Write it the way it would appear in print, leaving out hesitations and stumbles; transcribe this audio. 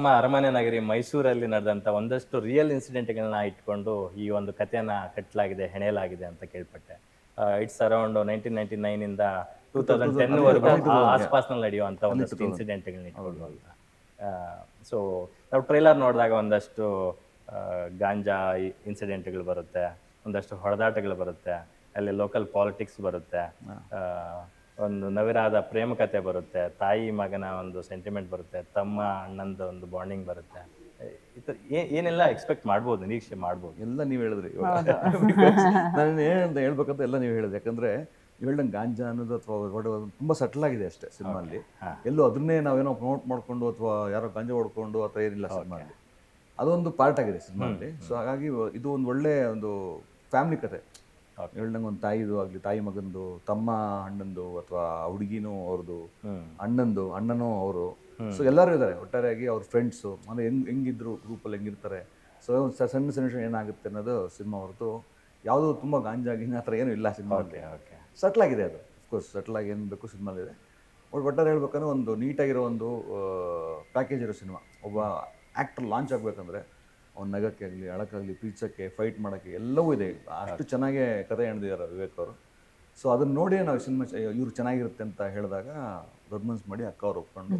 ನಮ್ಮ ಅರಮನೆ ನಗರಿ ಮೈಸೂರಲ್ಲಿ ನಡೆದಂಥ ಒಂದಷ್ಟು ರಿಯಲ್ ಇನ್ಸಿಡೆಂಟ್ಗಳನ್ನ ಇಟ್ಕೊಂಡು ಈ ಒಂದು ಕಥೆಯನ್ನು ಕಟ್ಟಲಾಗಿದೆ, ಹೆಣೆಯಲಾಗಿದೆ ಅಂತ ಕೇಳ್ಪಟ್ಟೆ. ಇಟ್ಸ್ ಅರೌಂಡ್ 1999ಇಂದ 2010ವರೆಗೂ ಆಸ್ಪಾಸ್ನಲ್ಲಿ ನಡೆಯುವಂಥ ಒಂದಷ್ಟು ಇನ್ಸಿಡೆಂಟ್ಗಳನ್ನ ಇಟ್ಕೊಂಡು ಅಂತ. ಸೊ ನಾವು ಟ್ರೈಲರ್ ನೋಡಿದಾಗ ಒಂದಷ್ಟು ಗಾಂಜಾ ಇನ್ಸಿಡೆಂಟ್ಗಳು ಬರುತ್ತೆ, ಒಂದಷ್ಟು ಹೊಡೆದಾಟಗಳು ಬರುತ್ತೆ, ಅಲ್ಲಿ ಲೋಕಲ್ ಪಾಲಿಟಿಕ್ಸ್ ಬರುತ್ತೆ, ಒಂದು ನವಿರಾದ ಪ್ರೇಮ ಕಥೆ ಬರುತ್ತೆ, ತಾಯಿ ಮಗನ ಒಂದು ಸೆಂಟಿಮೆಂಟ್ ಬರುತ್ತೆ, ತಮ್ಮ ಅಣ್ಣಂದು ಒಂದು ಬಾಂಡಿಂಗ್ ಬರುತ್ತೆ. ಈ ಥರ ಏನೆಲ್ಲ ಎಕ್ಸ್ಪೆಕ್ಟ್ ಮಾಡ್ಬೋದು, ನಿರೀಕ್ಷೆ ಮಾಡ್ಬೋದು? ಎಲ್ಲ ನೀವು ಹೇಳಿದ್ರಿ. ನಾನು ಏನಂತ ಹೇಳ್ಬೇಕಂತ ಎಲ್ಲ ನೀವು ಹೇಳಿದ್ರಿ. ಯಾಕಂದರೆ ನೀವು ಹೇಳ್ದಂಗೆ ಗಾಂಜಾ ಅನ್ನೋದು ಅಥವಾ ತುಂಬ ಸಟ್ಲ್ ಆಗಿದೆ ಅಷ್ಟೇ ಸಿನಿಮಾಲ್ಲಿ. ಎಲ್ಲೂ ಅದನ್ನೇ ನಾವೇನೋ ಪ್ರಮೋಟ್ ಮಾಡಿಕೊಂಡು ಅಥವಾ ಯಾರೋ ಗಾಂಜಾ ಹೊಡ್ಕೊಂಡು ಅಥವಾ ಏನಿಲ್ಲ ಸಿನಿಮಾಲ್ಲಿ. ಅದೊಂದು ಪಾರ್ಟ್ ಆಗಿದೆ ಸಿನಿಮಾಲ್ಲಿ. ಸೊ ಹಾಗಾಗಿ ಇದು ಒಂದು ಒಳ್ಳೆ ಒಂದು ಫ್ಯಾಮಿಲಿ ಕತೆ. ಹೇಳ್ದಂಗೆ ಒಂದು ತಾಯಿದು ಆಗಲಿ, ತಾಯಿ ಮಗಂದು, ತಮ್ಮ ಅಣ್ಣಂದು ಅಥವಾ ಹುಡುಗಿನೂ ಅವ್ರದ್ದು, ಅಣ್ಣನೂ ಅವರು. ಸೊ ಎಲ್ಲರೂ ಇದ್ದಾರೆ ಒಟ್ಟಾರೆಯಾಗಿ. ಅವ್ರ ಫ್ರೆಂಡ್ಸು ಅಂದರೆ ಹೆಂಗಿದ್ರು ಗ್ರೂಪಲ್ಲಿ ಹೆಂಗಿರ್ತಾರೆ. ಸೊ ಒಂದು ಸಣ್ಣ ಸಣ್ಣ ಏನಾಗುತ್ತೆ ಅನ್ನೋದು ಸಿನಿಮಾ ಹೊರತು ಯಾವುದೂ ತುಂಬ ಗಾಂಜಾ ಗಿಂಜಾ ಆ ಥರ ಏನೂ ಇಲ್ಲ ಸಿನಿಮಾದಲ್ಲಿ. ಸಟ್ಲಾಗಿದೆ ಅದು. ಅಫ್ಕೋರ್ಸ್ ಸಟ್ಲಾಗಿ ಏನು ಬೇಕು ಸಿನಿಮಾಲಿದೆ. ಒಟ್ಟಾರೆ ಹೇಳ್ಬೇಕಂದ್ರೆ ಒಂದು ನೀಟಾಗಿರೋ ಒಂದು ಪ್ಯಾಕೇಜ್ ಇರೋ ಸಿನಿಮಾ. ಒಬ್ಬ ಆ್ಯಕ್ಟರ್ ಲಾಂಚ್ ಆಗಬೇಕಂದ್ರೆ ಅವ್ನು ನಗಕ್ಕೆ ಆಗಲಿ, ಅಳಕ್ಕಾಗಲಿ, ಪ್ರೀಚಕ್ಕೆ, ಫೈಟ್ ಮಾಡೋಕ್ಕೆ ಎಲ್ಲವೂ ಇದೆ. ಅಷ್ಟು ಚೆನ್ನಾಗೇ ಕತೆ ಎಣ್ದಿದ್ದಾರೆ ವಿವೇಕ್ ಅವರು. ಸೊ ಅದನ್ನು ನೋಡಿ ನಾವು ಸಿನಿಮಾ ಇವ್ರು ಚೆನ್ನಾಗಿರುತ್ತೆ ಅಂತ ಹೇಳಿದಾಗ ದೊಡ್ಡ ಮನ್ಸು ಮಾಡಿ ಅಕ್ಕ ಅವ್ರು ಒಪ್ಕೊಂಡು